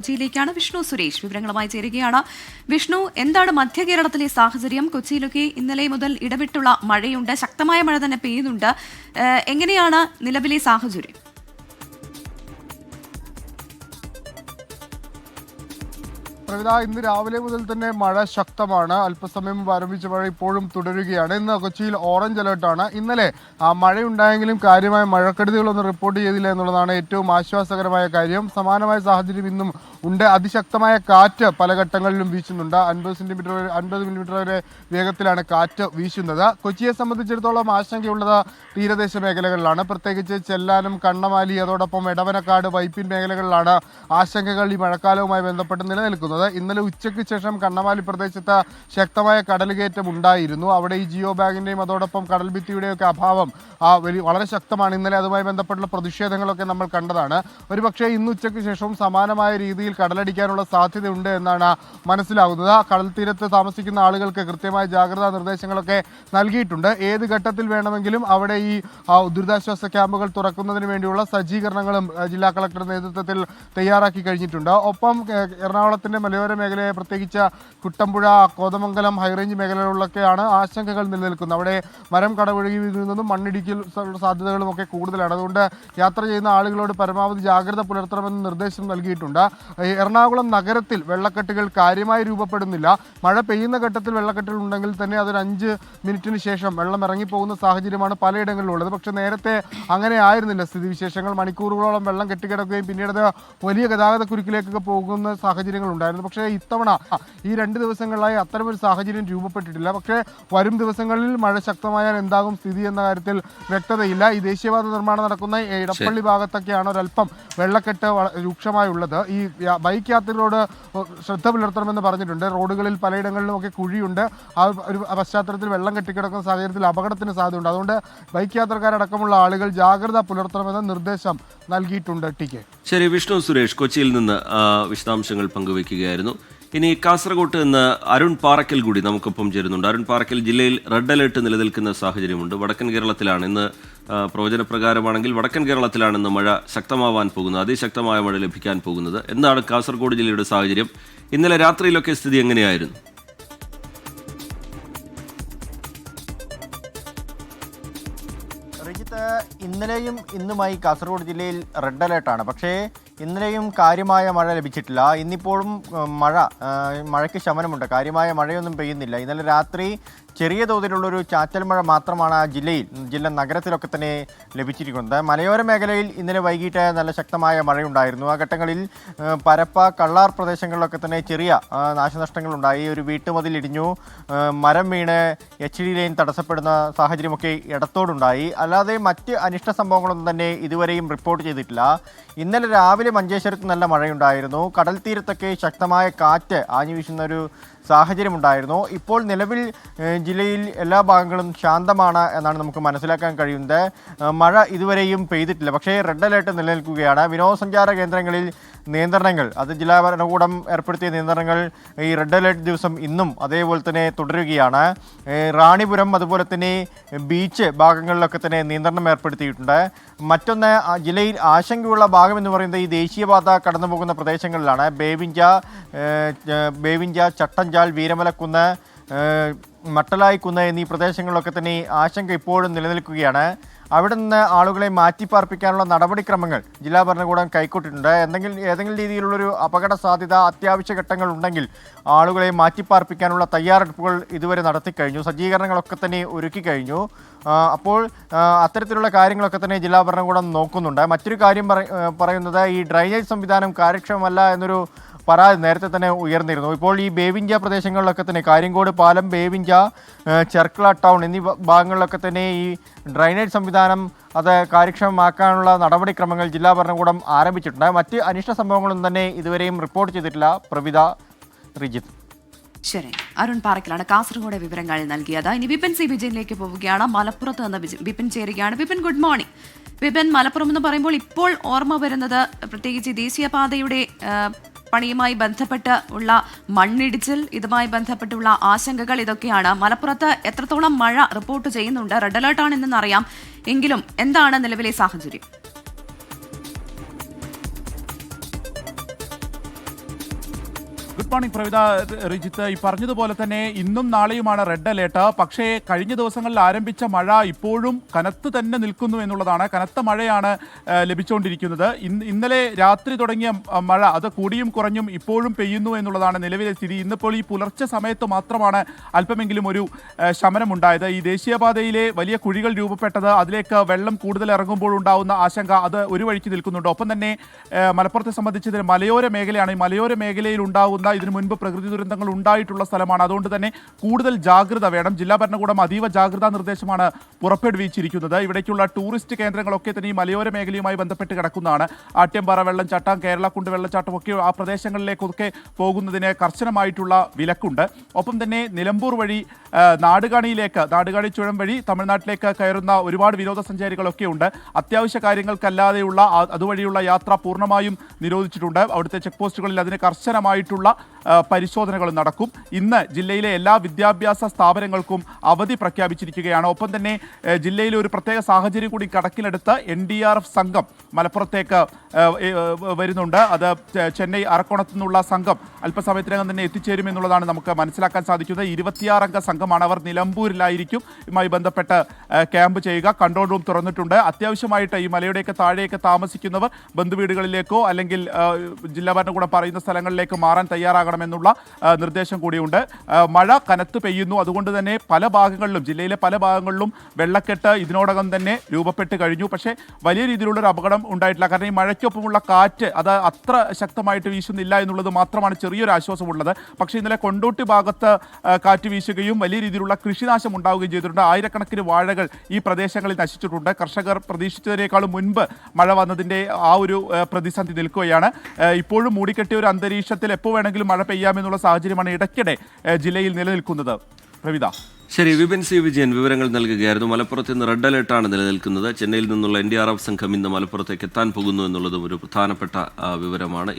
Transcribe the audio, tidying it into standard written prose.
കൊച്ചിയിലേക്കാണ് വിഷ്ണു സുരേഷ് വിവരങ്ങളുമായി ചേരുകയാണ്. വിഷ്ണു, എന്താണ് മധ്യ കേരളത്തിലെ സാഹചര്യം? കൊച്ചിയിലൊക്കെ ഇന്നലെ മുതൽ ഇടവിട്ടുള്ള മഴയുണ്ട്, ശക്തമായ മഴ തന്നെ പെയ്യുന്നുണ്ട്. എങ്ങനെയാണ് നിലവിലെ സാഹചര്യം? ഇന്ന് രാവിലെ മുതൽ തന്നെ മഴ ശക്തമാണ്. അല്പസമയം മുമ്പ് ആരംഭിച്ച മഴ ഇപ്പോഴും തുടരുകയാണ്. ഇന്ന് കൊച്ചിയിൽ ഓറഞ്ച് അലേർട്ടാണ്. ഇന്നലെ മഴയുണ്ടായെങ്കിലും കാര്യമായ മഴക്കെടുതികളൊന്നും റിപ്പോർട്ട് ചെയ്തില്ല എന്നുള്ളതാണ് ഏറ്റവും ആശ്വാസകരമായ കാര്യം. സമാനമായ സാഹചര്യം ഇന്നും ഉണ്ട്. അതിശക്തമായ കാറ്റ് പല ഘട്ടങ്ങളിലും വീശുന്നുണ്ട്. 50 മില്ലിമീറ്റർ വരെ വേഗത്തിലാണ് കാറ്റ് വീശുന്നത്. കൊച്ചിയെ സംബന്ധിച്ചിടത്തോളം ആശങ്കയുള്ളത് തീരദേശ മേഖലകളിലാണ്. പ്രത്യേകിച്ച് ചെല്ലാനം, കണ്ണമാലി, അതോടൊപ്പം എടവനക്കാട്, വൈപ്പിൻ മേഖലകളിലാണ് ആശങ്കകൾ ഈ മഴക്കാലവുമായി ബന്ധപ്പെട്ട് നിലനിൽക്കുന്നത്. ഇന്നലെ ഉച്ചയ്ക്ക് ശേഷം കണ്ണമാലി പ്രദേശത്ത് ശക്തമായ കടലുകയറ്റം ഉണ്ടായിരുന്നു. അവിടെ ഈ ജിയോ ബാഗിന്റെയും അതോടൊപ്പം കടൽഭിത്തിയുടെയും ഒക്കെ അഭാവം വളരെ ശക്തമാണ്. ഇന്നലെ അതുമായി ബന്ധപ്പെട്ടുള്ള പ്രതിഷേധങ്ങളൊക്കെ നമ്മൾ കണ്ടതാണ്. ഒരുപക്ഷെ ഇന്ന് ഉച്ചയ്ക്ക് ശേഷവും സമാനമായ രീതിയിൽ കടലടിക്കാനുള്ള സാധ്യതയുണ്ട് എന്നാണ് മനസ്സിലാകുന്നത്. കടൽ തീരത്ത് താമസിക്കുന്ന ആളുകൾക്ക് കൃത്യമായ ജാഗ്രതാ നിർദ്ദേശങ്ങളൊക്കെ നൽകിയിട്ടുണ്ട്. ഏത് ഘട്ടത്തിൽ വേണമെങ്കിലും അവിടെ ഈ ദുരിതാശ്വാസ ക്യാമ്പുകൾ തുറക്കുന്നതിന് വേണ്ടിയുള്ള സജ്ജീകരണങ്ങളും ജില്ലാ കളക്ടറുടെ നേതൃത്വത്തിൽ തയ്യാറാക്കി കഴിഞ്ഞിട്ടുണ്ട്. ഒപ്പം എറണാകുളത്തിന്റെ മലയോര മേഖലയെ പ്രത്യേകിച്ച് കുട്ടമ്പുഴ, കോതമംഗലം, ഹൈറേഞ്ച് മേഖലകളിലൊക്കെയാണ് ആശങ്കകൾ നിലനിൽക്കുന്നത്. അവിടെ മരം കടപുഴകി വീഴുന്നതും മണ്ണിടിക്കൽ സാധ്യതകളും ഒക്കെ കൂടുതലാണ്. അതുകൊണ്ട് യാത്ര ചെയ്യുന്ന ആളുകളോട് പരമാവധി ജാഗ്രത പുലർത്തണമെന്ന് നിർദ്ദേശം നൽകിയിട്ടുണ്ട്. എറണാകുളം നഗരത്തിൽ വെള്ളക്കെട്ടുകൾ കാര്യമായി രൂപപ്പെടുന്നില്ല. മഴ പെയ്യുന്ന ഘട്ടത്തിൽ വെള്ളക്കെട്ടുകൾ ഉണ്ടെങ്കിൽ തന്നെ അതൊരു 5 മിനിറ്റിന് ശേഷം വെള്ളം ഇറങ്ങിപ്പോകുന്ന സാഹചര്യമാണ് പലയിടങ്ങളിലും ഉള്ളത്. പക്ഷേ നേരത്തെ അങ്ങനെ ആയിരുന്നില്ല സ്ഥിതിവിശേഷങ്ങൾ. മണിക്കൂറുകളോളം വെള്ളം കെട്ടിക്കിടക്കുകയും പിന്നീട് അത് വലിയ ഗതാഗത കുരുക്കിലേക്കൊക്കെ പോകുന്ന സാഹചര്യങ്ങൾ ഉണ്ടായിരുന്നു. പക്ഷേ ഇത്തവണ ഈ 2 ദിവസങ്ങളിലായി അത്തരമൊരു സാഹചര്യം രൂപപ്പെട്ടിട്ടില്ല. പക്ഷേ വരും ദിവസങ്ങളിൽ മഴ ശക്തമായാൽ എന്താകും സ്ഥിതി എന്ന കാര്യത്തിൽ വ്യക്തതയില്ല. ഈ ദേശീയപാത നിർമ്മാണം നടക്കുന്ന ഇടപ്പള്ളി ഭാഗത്തൊക്കെയാണ് ഒരല്പം വെള്ളക്കെട്ട് രൂക്ഷമായുള്ളത്. ഈ ബൈക്ക് യാത്രികരോട് ശ്രദ്ധ പുലർത്തണമെന്ന് പറഞ്ഞിട്ടുണ്ട്. റോഡുകളിൽ പലയിടങ്ങളിലും ഒക്കെ കുഴിയുണ്ട്. ആ ഒരു പശ്ചാത്തലത്തിൽ വെള്ളം കെട്ടിക്കിടക്കുന്ന സാഹചര്യത്തിൽ അപകടത്തിന് സാധ്യതയുണ്ട്. അതുകൊണ്ട് ബൈക്ക് യാത്രക്കാരടക്കമുള്ള ആളുകൾ ജാഗ്രത പുലർത്തണമെന്ന നിർദ്ദേശം നൽകിയിട്ടുണ്ട്. ടിക്കെ ശരി, വിഷ്ണു സുരേഷ് കൊച്ചിയിൽ നിന്ന് വിശദാംശങ്ങൾ പങ്കുവയ്ക്കുകയായിരുന്നു. ഇനി കാസർഗോട്ട് നിന്ന് അരുൺ പാറക്കൽ കൂടി നമുക്കൊപ്പം ചേരുന്നുണ്ട്. അരുൺ പാറക്കൽ, ജില്ലയിൽ റെഡ് അലേർട്ട് നിലനിൽക്കുന്ന സാഹചര്യമുണ്ട്. വടക്കൻ കേരളത്തിലാണ് ഇന്ന് പ്രവചനപ്രകാരമാണെങ്കിൽ വടക്കൻ കേരളത്തിലാണ് ഇന്ന് മഴ ശക്തമാവാൻ പോകുന്നത്, അതിശക്തമായ മഴ ലഭിക്കാൻ പോകുന്നത്. എന്താണ് കാസർഗോഡ് ജില്ലയുടെ സാഹചര്യം? ഇന്നലെ രാത്രിയിലൊക്കെ സ്ഥിതി എങ്ങനെയായിരുന്നു? ഇന്നലെയും ഇന്നുമായി കാസർഗോഡ് ജില്ലയിൽ റെഡ് അലേർട്ടാണ്. പക്ഷേ ഇന്നലെയും കാര്യമായ മഴ ലഭിച്ചിട്ടില്ല. ഇന്നിപ്പോഴും മഴയ്ക്ക് ശമനമുണ്ട്. കാര്യമായ മഴയൊന്നും പെയ്യുന്നില്ല. ഇന്നലെ രാത്രി ചെറിയ തോതിലുള്ളൊരു ചാറ്റൽ മഴ മാത്രമാണ് ജില്ല നഗരത്തിലൊക്കെ തന്നെ ലഭിച്ചിരിക്കുന്നത്. മലയോര മേഖലയിൽ ഇന്നലെ വൈകിട്ട് നല്ല ശക്തമായ മഴയുണ്ടായിരുന്നു. ആ ഘട്ടങ്ങളിൽ പരപ്പ, കള്ളാർ പ്രദേശങ്ങളിലൊക്കെ തന്നെ ചെറിയ നാശനഷ്ടങ്ങളുണ്ടായി. ഒരു വീട്ടുമതിൽ ഇടിഞ്ഞു, മരം വീണ് HD ലൈൻ തടസ്സപ്പെടുന്ന സാഹചര്യമൊക്കെ ഇടത്തോടുണ്ടായി. അല്ലാതെ മറ്റ് അനിഷ്ട സംഭവങ്ങളൊന്നും തന്നെ ഇതുവരെയും റിപ്പോർട്ട് ചെയ്തിട്ടില്ല. ഇന്നലെ രാവിലെ മഞ്ചേശ്വരത്ത് നല്ല മഴയുണ്ടായിരുന്നു. കടൽ തീരത്തൊക്കെ ശക്തമായ കാറ്റ് ആഞ്ഞു വീശുന്ന ഒരു സാഹചര്യമുണ്ടായിരുന്നു. ഇപ്പോൾ നിലവിൽ ജില്ലയിൽ എല്ലാ ഭാഗങ്ങളും ശാന്തമാണ് എന്നാണ് നമുക്ക് മനസ്സിലാക്കാൻ കഴിയുന്നത്. മഴ ഇതുവരെയും പെയ്തിട്ടില്ല. പക്ഷേ റെഡ് അലേർട്ട് നിലനിൽക്കുകയാണ്. വിനോദസഞ്ചാര കേന്ദ്രങ്ങളിൽ നിയന്ത്രണങ്ങൾ, അത് ജില്ലാ ഭരണകൂടം ഏർപ്പെടുത്തിയ നിയന്ത്രണങ്ങൾ ഈ റെഡ് അലേർട്ട് ദിവസം ഇന്നും അതേപോലെ തന്നെ തുടരുകയാണ്. റാണിപുരം അതുപോലെ തന്നെ ബീച്ച് ഭാഗങ്ങളിലൊക്കെ തന്നെ നിയന്ത്രണം ഏർപ്പെടുത്തിയിട്ടുണ്ട്. മറ്റൊന്ന്, ജില്ലയിൽ ആശങ്കയുള്ള ഭാഗം എന്ന് പറയുന്നത് ഈ ദേശീയപാത കടന്നു പോകുന്ന പ്രദേശങ്ങളിലാണ്. ബേവിഞ്ച, ചട്ടഞ്ചാൽ, വീരമലക്കുന്ന്, മട്ടലായിക്കുന്ന് എന്നീ പ്രദേശങ്ങളിലൊക്കെ തന്നെ ആശങ്ക ഇപ്പോഴും നിലനിൽക്കുകയാണ്. അവിടെ നിന്ന് ആളുകളെ മാറ്റിപ്പാർപ്പിക്കാനുള്ള നടപടിക്രമങ്ങൾ ജില്ലാ ഭരണകൂടം കൈക്കൊണ്ടിട്ടുണ്ട്. ഏതെങ്കിലും രീതിയിലുള്ളൊരു അപകട സാധ്യത അത്യാവശ്യ ഘട്ടങ്ങൾ ഉണ്ടെങ്കിൽ ആളുകളെ മാറ്റിപ്പാർപ്പിക്കാനുള്ള തയ്യാറെടുപ്പുകൾ ഇതുവരെ നടത്തിക്കഴിഞ്ഞു. സജ്ജീകരണങ്ങളൊക്കെ തന്നെ ഒരുക്കി കഴിഞ്ഞു. അപ്പോൾ അത്തരത്തിലുള്ള കാര്യങ്ങളൊക്കെ തന്നെ ജില്ലാ ഭരണകൂടം നോക്കുന്നുണ്ട്. മറ്റൊരു കാര്യം പറയുന്നത് ഈ ഡ്രൈനേജ് സംവിധാനം കാര്യക്ഷമമല്ല എന്നൊരു പരാതി നേരത്തെ തന്നെ ഉയർന്നിരുന്നു. ഇപ്പോൾ ഈ ബേവിഞ്ച പ്രദേശങ്ങളിലൊക്കെ തന്നെ കാര്യങ്കോട് പാലം, ബേവിഞ്ച, ചെർക്കള ടൗൺ എന്നീ ഭാഗങ്ങളിലൊക്കെ തന്നെ ഈ ഡ്രൈനേജ് സംവിധാനം അത് കാര്യക്ഷമമാക്കാനുള്ള നടപടിക്രമങ്ങൾ ജില്ലാ ഭരണകൂടം ആരംഭിച്ചിട്ടുണ്ട്. മറ്റ് അനിഷ്ട സംഭവങ്ങളൊന്നും തന്നെ ഇതുവരെയും റിപ്പോർട്ട് ചെയ്തിട്ടില്ല. പ്രവിധ, റിജിത്ത്. ശരി, അരുൺ പാറക്കലാണ് കാസർഗോഡ് വിവരങ്ങൾ നൽകിയത്. ഇനി വിപിൻ സി വിജയനിലേക്ക് പോവുകയാണ്. മലപ്പുറത്ത് നിന്ന് വിപിൻ ചേരുകയാണ്. Vipin, good morning. വിപിൻ, മലപ്പുറം എന്ന് പറയുമ്പോൾ ഇപ്പോൾ ഓർമ്മ വരുന്നത് പ്രത്യേകിച്ച് ദേശീയപാതയുടെ പണിയുമായി ബന്ധപ്പെട്ട് ഉള്ള മണ്ണിടിച്ചിൽ, ഇതുമായി ബന്ധപ്പെട്ടുള്ള ആശങ്കകൾ, ഇതൊക്കെയാണ്. മലപ്പുറത്ത് എത്രത്തോളം മഴ റിപ്പോർട്ട് ചെയ്യുന്നുണ്ട്? റെഡ് അലേർട്ടാണെന്ന് അറിയാം, എങ്കിലും എന്താണ് നിലവിലെ സാഹചര്യം? Good morning Pravitha. റിജിത്ത്, ഈ പറഞ്ഞതുപോലെ തന്നെ ഇന്നും നാളെയുമാണ് റെഡ് അലേർട്ട്. പക്ഷേ കഴിഞ്ഞ ദിവസങ്ങളിൽ ആരംഭിച്ച മഴ ഇപ്പോഴും കനത്ത് തന്നെ നിൽക്കുന്നു എന്നുള്ളതാണ്. കനത്ത മഴയാണ് ലഭിച്ചുകൊണ്ടിരിക്കുന്നത്. ഇന്നലെ രാത്രി തുടങ്ങിയ മഴ അത് കൂടിയും കുറഞ്ഞും ഇപ്പോഴും പെയ്യുന്നു എന്നുള്ളതാണ് നിലവിലെ സ്ഥിതി. ഇന്നിപ്പോൾ ഈ പുലർച്ചെ സമയത്ത് മാത്രമാണ് അല്പമെങ്കിലും ഒരു ശമനമുണ്ടായത്. ഈ ദേശീയപാതയിലെ വലിയ കുഴികൾ രൂപപ്പെട്ടത്, അതിലേക്ക് വെള്ളം കൂടുതൽ ഇറങ്ങുമ്പോൾ ഉണ്ടാകുന്ന ആശങ്ക, അത് ഒരു വഴിക്ക് നിൽക്കുന്നുണ്ട്. ഒപ്പം തന്നെ മലപ്പുറത്തെ സംബന്ധിച്ച് മലയോര മേഖലയാണ്. ഈ മലയോര മേഖലയിൽ ഉണ്ടാകുന്ന ഇതിനു മുൻപ് പ്രകൃതി ദുരന്തങ്ങൾ ഉണ്ടായിട്ടുള്ള സ്ഥലമാണ്. അതുകൊണ്ട് തന്നെ കൂടുതൽ ജാഗ്രത വേണം. ജില്ലാ ഭരണകൂടം അതീവ ജാഗ്രതാ നിർദ്ദേശമാണ് പുറപ്പെടുവിച്ചിരിക്കുന്നത്. ഇവിടേക്കുള്ള ടൂറിസ്റ്റ് കേന്ദ്രങ്ങളൊക്കെ തന്നെ ഈ മലയോര മേഖലയുമായി ബന്ധപ്പെട്ട് കിടക്കുന്നതാണ്. ആട്യംപാറ വെള്ളച്ചാട്ടം, കേരളക്കുണ്ട് വെള്ളച്ചാട്ടം ഒക്കെ ആ പ്രദേശങ്ങളിലേക്കൊക്കെ പോകുന്നതിന് കർശനമായിട്ടുള്ള വിലക്കുണ്ട്. ഒപ്പം തന്നെ നിലമ്പൂർ വഴി നാടുകാണി ചുരം വഴി തമിഴ്നാട്ടിലേക്ക് കയറുന്ന ഒരുപാട് വിനോദസഞ്ചാരികളൊക്കെ ഉണ്ട്. അത്യാവശ്യ കാര്യങ്ങൾക്കല്ലാതെയുള്ള അതുവഴിയുള്ള യാത്ര പൂർണ്ണമായും നിരോധിച്ചിട്ടുണ്ട്. അവിടുത്തെ ചെക്ക് പോസ്റ്റുകളിൽ അതിന് കർശനമായിട്ടുള്ള പരിശോധനകൾ നടക്കും. ഇന്ന് ജില്ലയിലെ എല്ലാ വിദ്യാഭ്യാസ സ്ഥാപനങ്ങൾക്കും അവധി പ്രഖ്യാപിച്ചിരിക്കുകയാണ്. ഒപ്പം തന്നെ ജില്ലയിലെ ഒരു പ്രത്യേക സാഹചര്യം കൂടി കണക്കിലെടുത്ത് NDRF സംഘം മലപ്പുറത്തേക്ക് വരുന്നുണ്ട്. അത് ചെന്നൈ അറക്കോണത്തു നിന്നുള്ള സംഘം അല്പസമയത്തിനകം തന്നെ എത്തിച്ചേരുമെന്നുള്ളതാണ് നമുക്ക് മനസ്സിലാക്കാൻ സാധിക്കുന്നത്. 26 അംഗ സംഘമാണ്. അവർ നിലമ്പൂരിലായിരിക്കും ഇതുമായി ബന്ധപ്പെട്ട് ക്യാമ്പ് ചെയ്യുക. കൺട്രോൾ റൂം തുറന്നിട്ടുണ്ട്. അത്യാവശ്യമായിട്ട് ഈ മലയുടെയൊക്കെ താഴെയൊക്കെ താമസിക്കുന്നവർ ബന്ധുവീടുകളിലേക്കോ അല്ലെങ്കിൽ ജില്ലാ ഭരണകൂടം പറയുന്ന സ്ഥലങ്ങളിലേക്ക് മാറാൻ തയ്യാറാകണമെന്നുള്ള നിർദ്ദേശം കൂടിയുണ്ട്. മഴ കനത്ത് പെയ്യുന്നു. അതുകൊണ്ട് തന്നെ പല ഭാഗങ്ങളിലും, ജില്ലയിലെ പല ഭാഗങ്ങളിലും വെള്ളക്കെട്ട് ഇതിനോടകം തന്നെ രൂപപ്പെട്ട് കഴിഞ്ഞു. പക്ഷേ വലിയ രീതിയിലുള്ളൊരു അപകടം ഉണ്ടായിട്ടില്ല. കാരണം ഈ മഴയ്ക്കൊപ്പമുള്ള കാറ്റ് അത് അത്ര ശക്തമായിട്ട് വീശുന്നില്ല എന്നുള്ളത് മാത്രമാണ് ചെറിയൊരു ആശ്വാസമുള്ളത്. പക്ഷേ ഇന്നലെ കൊണ്ടോട്ടി ഭാഗത്ത് കാറ്റ് വീശുകയും വലിയ രീതിയിലുള്ള കൃഷിനാശം ഉണ്ടാവുകയും ചെയ്തിട്ടുണ്ട്. ആയിരക്കണക്കിന് വാഴകൾ ഈ പ്രദേശങ്ങളിൽ നശിച്ചിട്ടുണ്ട്. കർഷകർ പ്രതീക്ഷിച്ചതിനേക്കാളും മുൻപ് മഴ വന്നതിൻ്റെ ആ ഒരു പ്രതിസന്ധി നിൽക്കുകയാണ്. ഇപ്പോഴും മൂടിക്കെട്ടിയ ഒരു അന്തരീക്ഷത്തിൽ എപ്പോൾ വേണമെങ്കിലും മഴ പെയ്യാമെന്നുള്ള സാഹചര്യമാണ് ഇടയ്ക്കിടെ ജില്ലയിൽ നിലനിൽക്കുന്നത്. പ്രവിത. ശരി, വിപിൻ സി വിജയൻ വിവരങ്ങൾ നൽകുകയായിരുന്നു. മലപ്പുറത്ത് ഇന്ന് റെഡ് അലേർട്ടാണ് നിലനിൽക്കുന്നത്. ചെന്നൈയിൽ നിന്നുള്ള NDRF സംഘം ഇന്ന് മലപ്പുറത്തേക്ക് എത്താൻ പോകുന്നു എന്നുള്ളതും ഒരു പ്രധാനപ്പെട്ട വിവരമാണ്.